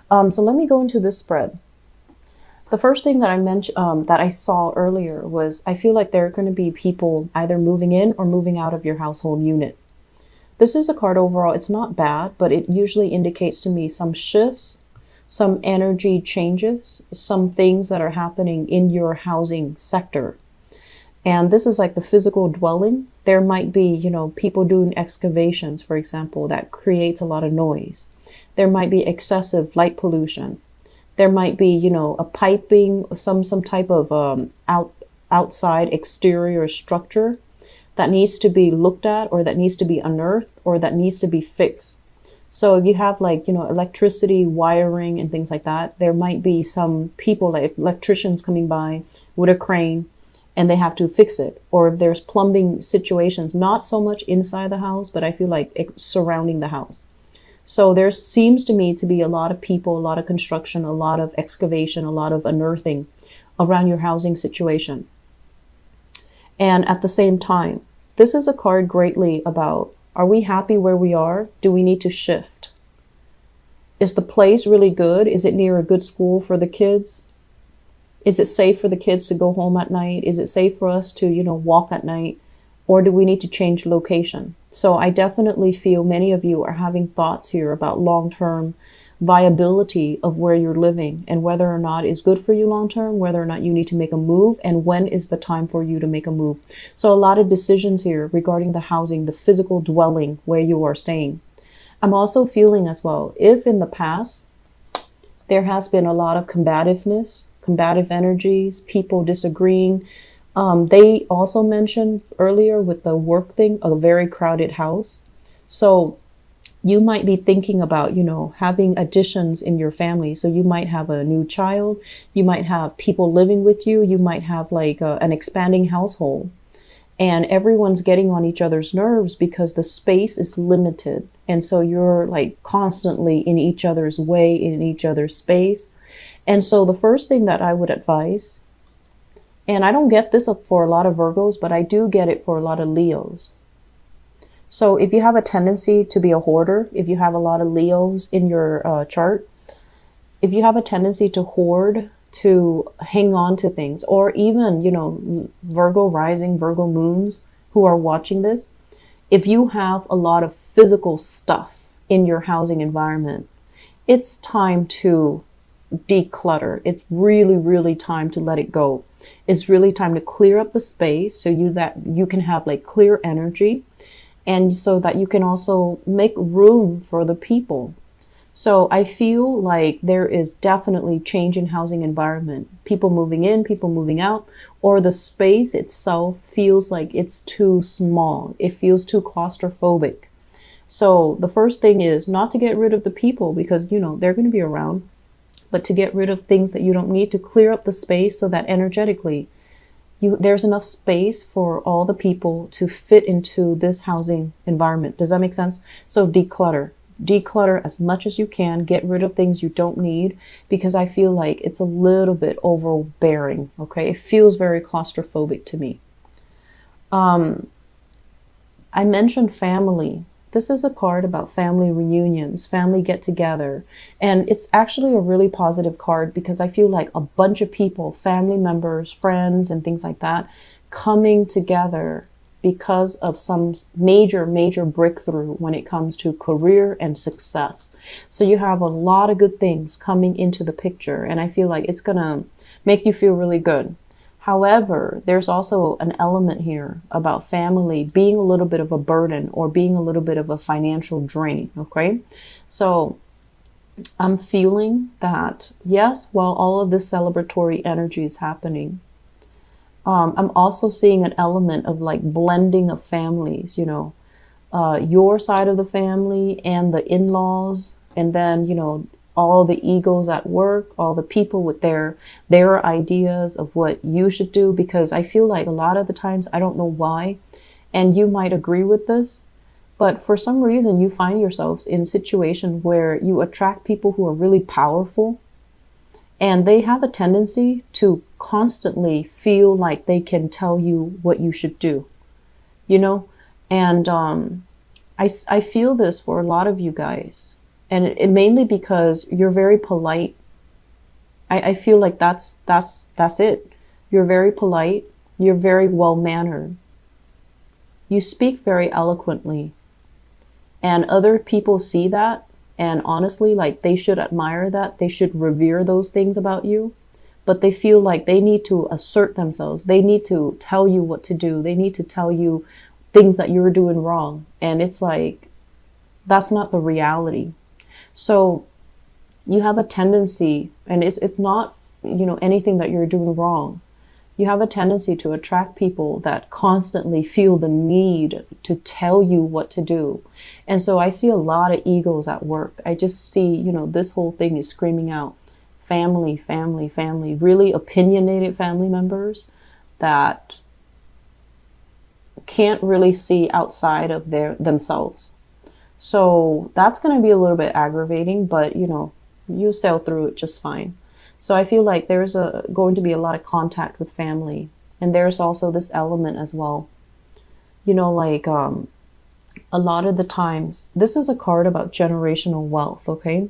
So let me go into this spread. The first thing that I mentioned, that I saw earlier was I feel like there are going to be people either moving in or moving out of your household unit. This is a card overall. It's not bad, but it usually indicates to me some shifts, some energy changes, some things that are happening in your housing sector. And this is like the physical dwelling. There might be, people doing excavations, for example, that creates a lot of noise. There might be excessive light pollution. There might be, a piping, some type of outside exterior structure that needs to be looked at, or that needs to be unearthed, or that needs to be fixed. So if you have electricity, wiring, and things like that, there might be some people, like electricians, coming by with a crane, and they have to fix it. Or if there's plumbing situations, not so much inside the house, but I feel like it's surrounding the house. So there seems to me to be a lot of people, a lot of construction, a lot of excavation, a lot of unearthing around your housing situation. And at the same time, this is a card greatly about, are we happy where we are? Do we need to shift? Is the place really good? Is it near a good school for the kids? Is it safe for the kids to go home at night? Is it safe for us to, walk at night? Or do we need to change location? So I definitely feel many of you are having thoughts here about long-term viability of where you're living, and whether or not it's good for you long-term, whether or not you need to make a move, and when is the time for you to make a move. So a lot of decisions here regarding the housing, the physical dwelling where you are staying. I'm also feeling as well, if in the past there has been a lot of combativeness, combative energies, people disagreeing. They also mentioned earlier with the work thing, a very crowded house. So you might be thinking about, having additions in your family. So you might have a new child. You might have people living with you. You might have an expanding household. And everyone's getting on each other's nerves because the space is limited. And so you're constantly in each other's way, in each other's space. And so the first thing that I would advise, and I don't get this for a lot of Virgos, but I do get it for a lot of Leos. So if you have a tendency to be a hoarder, if you have a lot of Leos in your chart, if you have a tendency to hoard, to hang on to things, or even, Virgo rising, Virgo moons who are watching this, if you have a lot of physical stuff in your housing environment, it's time to declutter. It's really, really time to let it go. It's really time to clear up the space so you can have clear energy, and so that you can also make room for the people. So I feel like there is definitely change in housing environment. People moving in, people moving out, or the space itself feels like it's too small. It feels too claustrophobic. So the first thing is not to get rid of the people, because they're going to be around, but to get rid of things that you don't need, to clear up the space so that energetically there's enough space for all the people to fit into this housing environment. Does that make sense? So declutter as much as you can, get rid of things you don't need, because I feel like it's a little bit overbearing. Okay. It feels very claustrophobic to me. I mentioned family. This is a card about family reunions, family get together. And it's actually a really positive card, because I feel like a bunch of people, family members, friends, and things like that, coming together because of some major, major breakthrough when it comes to career and success. So you have a lot of good things coming into the picture, and I feel like it's going to make you feel really good. However, there's also an element here about family being a little bit of a burden, or being a little bit of a financial drain. Okay. So I'm feeling that, yes, while all of this celebratory energy is happening, I'm also seeing an element of blending of families, your side of the family and the in-laws, and then, all the egos at work, all the people with their ideas of what you should do. Because I feel like a lot of the times, I don't know why, and you might agree with this, but for some reason you find yourselves in a situation where you attract people who are really powerful, and they have a tendency to constantly feel like they can tell you what you should do, and I feel this for a lot of you guys. And it mainly because you're very polite. I feel like that's it. You're very polite. You're very well mannered. You speak very eloquently. And other people see that. And honestly, like, they should admire that. They should revere those things about you. But they feel like they need to assert themselves. They need to tell you what to do. They need to tell you things that you're doing wrong. And it's like, that's not the reality. So you have a tendency, and it's not, anything that you're doing wrong. You have a tendency to attract people that constantly feel the need to tell you what to do. And so I see a lot of egos at work. I just see, this whole thing is screaming out family, family, family, really opinionated family members that can't really see outside of themselves. So that's going to be a little bit aggravating, but you sail through it just fine. So I feel like there's going to be a lot of contact with family. And there's also this element as well. A lot of the times, this is a card about generational wealth, okay?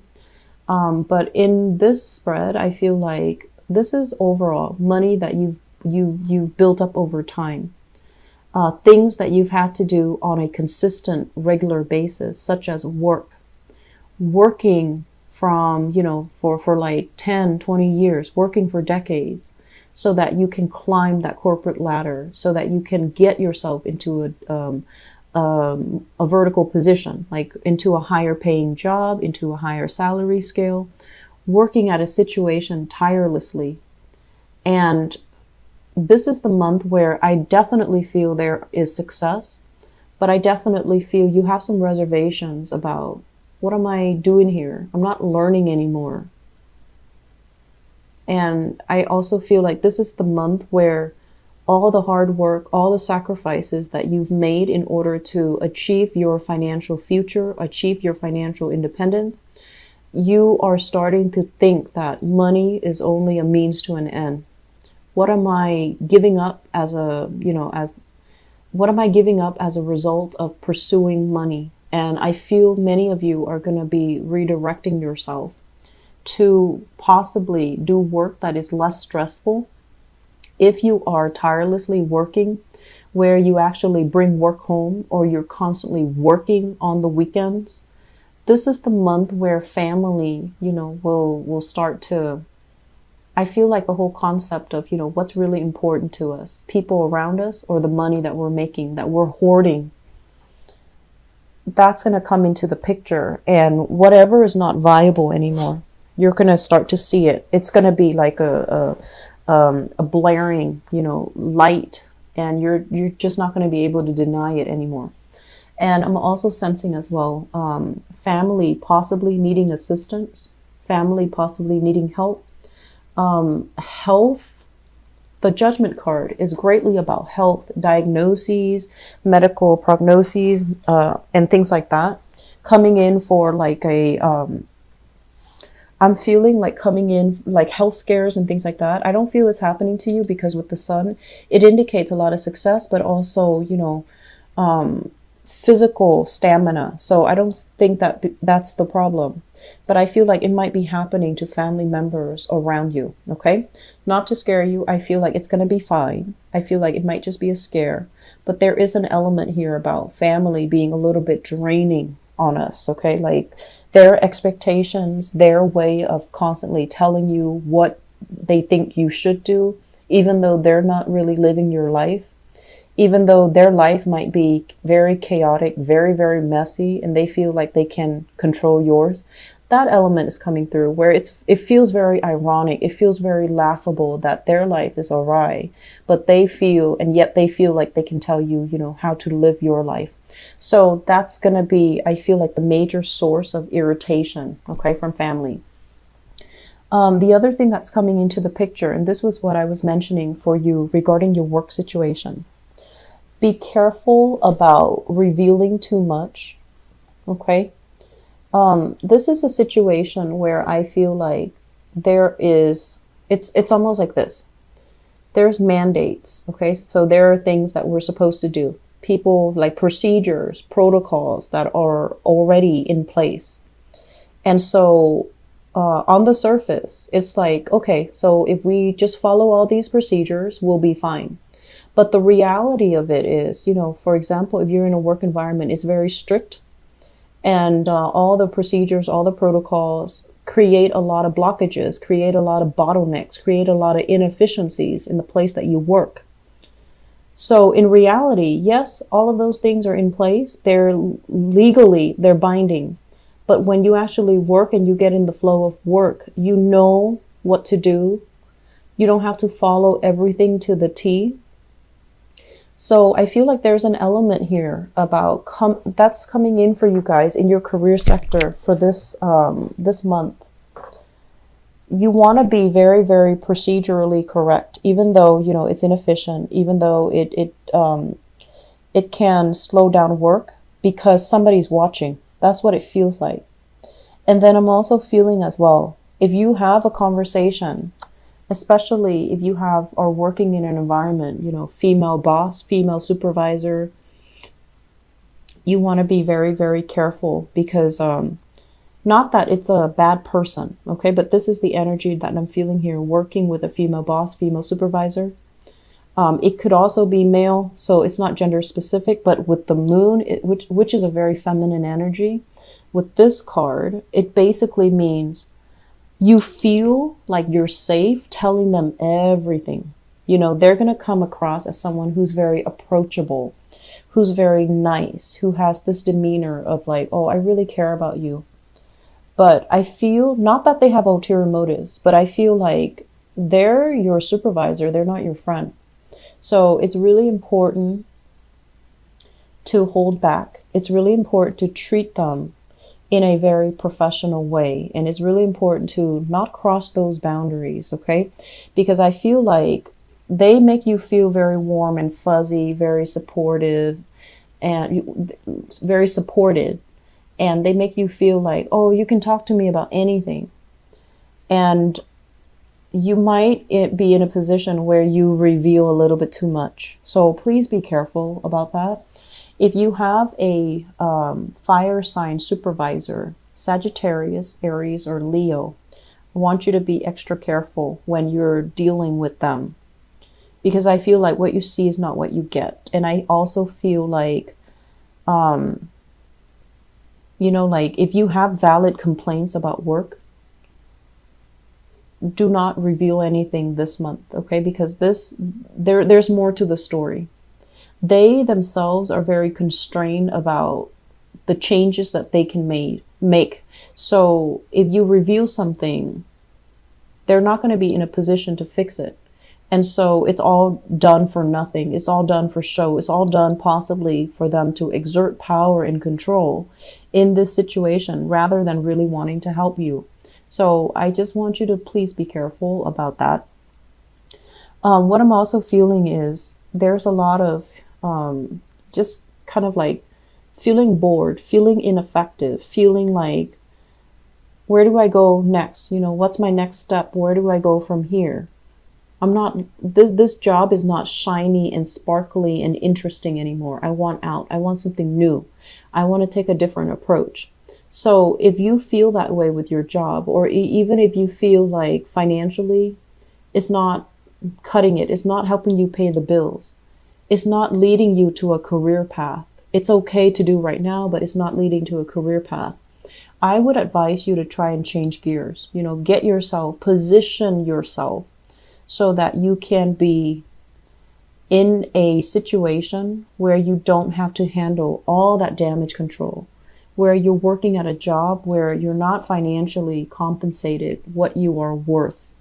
But in this spread, I feel like this is overall money that you've built up over time. Things that you've had to do on a consistent, regular basis, such as working from, for like 10, 20 years, working for decades, so that you can climb that corporate ladder, so that you can get yourself into a vertical position, like into a higher paying job, into a higher salary scale, working at a situation tirelessly. And this is the month where I definitely feel there is success, but I definitely feel you have some reservations about, what am I doing here? I'm not learning anymore. And I also feel like this is the month where all the hard work, all the sacrifices that you've made in order to achieve your financial future, achieve your financial independence, you are starting to think that money is only a means to an end. What am I giving up what am I giving up as a result of pursuing money? And I feel many of you are going to be redirecting yourself to possibly do work that is less stressful. If you are tirelessly working, where you actually bring work home, or you're constantly working on the weekends, this is the month where family, will start to, I feel like the whole concept of, what's really important to us, people around us, or the money that we're making, that we're hoarding, that's going to come into the picture. And whatever is not viable anymore, you're going to start to see it. It's going to be like a blaring, light, and you're just not going to be able to deny it anymore. And I'm also sensing as well, family possibly needing assistance, family possibly needing help, health. The Judgment card is greatly about health, diagnoses, medical prognoses, and things like that. Coming in for like I'm feeling like coming in like health scares and things like that. I don't feel it's happening to you because with the sun, it indicates a lot of success, but also, physical stamina. So I don't think that that's the problem. But I feel like it might be happening to family members around you, okay? Not to scare you. I feel like it's going to be fine. I feel like it might just be a scare. But there is an element here about family being a little bit draining on us, okay? Like their expectations, their way of constantly telling you what they think you should do, even though they're not really living your life, even though their life might be very chaotic, very, very messy, and they feel like they can control yours. That element is coming through where it feels very ironic. It feels very laughable that their life is awry, but yet they feel like they can tell you, how to live your life. So that's going to be, I feel like, the major source of irritation, okay, from family. The other thing that's coming into the picture, and this was what I was mentioning for you regarding your work situation. Be careful about revealing too much, okay? This is a situation where I feel like it's almost like this. There's mandates, okay? So there are things that we're supposed to do. People, like procedures, protocols that are already in place. And so on the surface, it's like, okay, so if we just follow all these procedures, we'll be fine. But the reality of it is, for example, if you're in a work environment, it's very strict, and all the procedures, all the protocols create a lot of blockages, create a lot of bottlenecks, create a lot of inefficiencies in the place that you work. So in reality, yes, all of those things are in place. They're binding. But when you actually work and you get in the flow of work, you know what to do. You don't have to follow everything to the T. So I feel like there's an element here about that's coming in for you guys in your career sector for this this month. You want to be very, very procedurally correct, even though it's inefficient, even though it can slow down work because somebody's watching. That's what it feels like. And then I'm also feeling as well, if you have a conversation, especially if you are working in an environment, female boss, female supervisor, you want to be very, very careful because not that it's a bad person, okay, but this is the energy that I'm feeling here working with a female boss, female supervisor. It could also be male, so it's not gender specific, but with the moon, which is a very feminine energy, with this card, it basically means you feel like you're safe telling them everything. They're going to come across as someone who's very approachable, who's very nice, who has this demeanor of like, oh, I really care about you. But I feel, not that they have ulterior motives, but I feel like they're your supervisor, they're not your friend. So it's really important to hold back. It's really important to treat them in a very professional way. And it's really important to not cross those boundaries, okay? Because I feel like they make you feel very warm and fuzzy, very supportive, and very supported. And they make you feel like, oh, you can talk to me about anything. And you might be in a position where you reveal a little bit too much. So please be careful about that. If you have a fire sign supervisor, Sagittarius, Aries, or Leo, I want you to be extra careful when you're dealing with them. Because I feel like what you see is not what you get. And I also feel like, like if you have valid complaints about work, do not reveal anything this month, okay? Because there's more to the story. They themselves are very constrained about the changes that they can make. So if you reveal something, they're not going to be in a position to fix it. And so it's all done for nothing. It's all done for show. It's all done possibly for them to exert power and control in this situation rather than really wanting to help you. So I just want you to please be careful about that. What I'm also feeling is there's a lot of just kind of like feeling bored, feeling ineffective, feeling like, where do I go next? What's my next step? Where do I go from here? This job is not shiny and sparkly and interesting anymore. I want out. I want something new. I want to take a different approach. So if you feel that way with your job, or even if you feel like financially it's not cutting it, it's not helping you pay the bills, it's not leading you to a career path. It's okay to do right now, but it's not leading to a career path. I would advise you to try and change gears, get yourself, position yourself so that you can be in a situation where you don't have to handle all that damage control, where you're working at a job where you're not financially compensated what you are worth.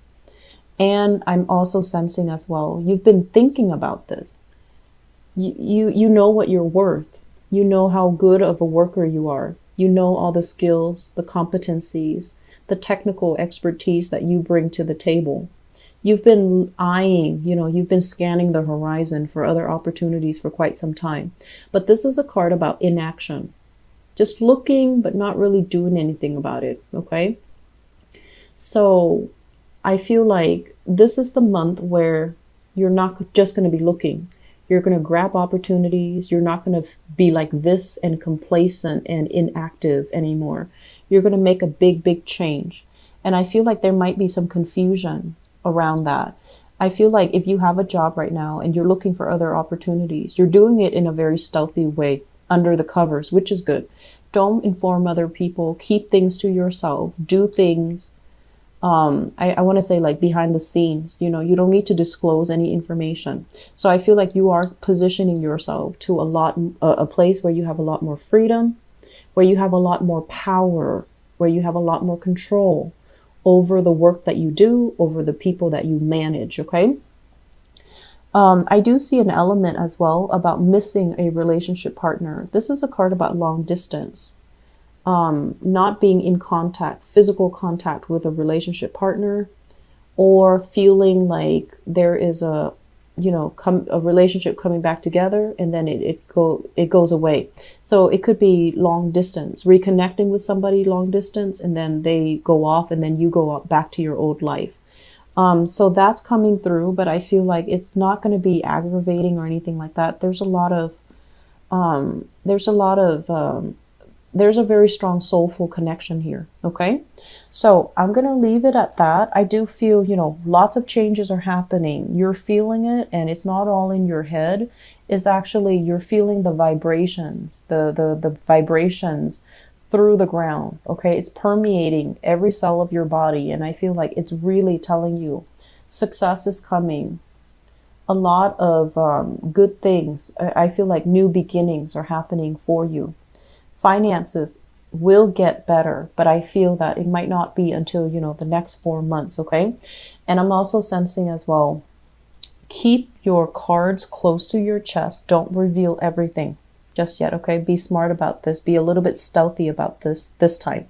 And I'm also sensing as well, you've been thinking about this. You know what you're worth. You know how good of a worker you are. You know all the skills, the competencies, the technical expertise that you bring to the table. You've been eyeing, you've been scanning the horizon for other opportunities for quite some time. But this is a card about inaction. Just looking, but not really doing anything about it, okay? So I feel like this is the month where you're not just going to be looking. You're going to grab opportunities. You're not going to be like this and complacent and inactive anymore. You're going to make a big, big change. And I feel like there might be some confusion around that. I feel like if you have a job right now and you're looking for other opportunities, you're doing it in a very stealthy way under the covers, which is good. Don't inform other people. Keep things to yourself. Do things, I want to say like behind the scenes. You know, you don't need to disclose any information. So I feel like you are positioning yourself to a place where you have a lot more freedom, where you have a lot more power, where you have a lot more control over the work that you do, over the people that you manage, okay? I do see an element as well about missing a relationship partner. This is a card about long distance, not being in contact, physical contact with a relationship partner, or feeling like there is a relationship coming back together and then it goes away. So it could be long distance, reconnecting with somebody long distance, and then they go off and then you go back to your old life. So that's coming through, but I feel like it's not going to be aggravating or anything like that. There's a very strong soulful connection here. Okay. So I'm going to leave it at that. I do feel, lots of changes are happening. You're feeling it, and it's not all in your head. It's actually, you're feeling the vibrations, the vibrations through the ground. Okay. It's permeating every cell of your body. And I feel like it's really telling you success is coming. A lot of good things. I feel like new beginnings are happening for you. Finances will get better, but I feel that it might not be until, the next 4 months. Okay. And I'm also sensing as well, keep your cards close to your chest. Don't reveal everything just yet. Okay. Be smart about this. Be a little bit stealthy about this time.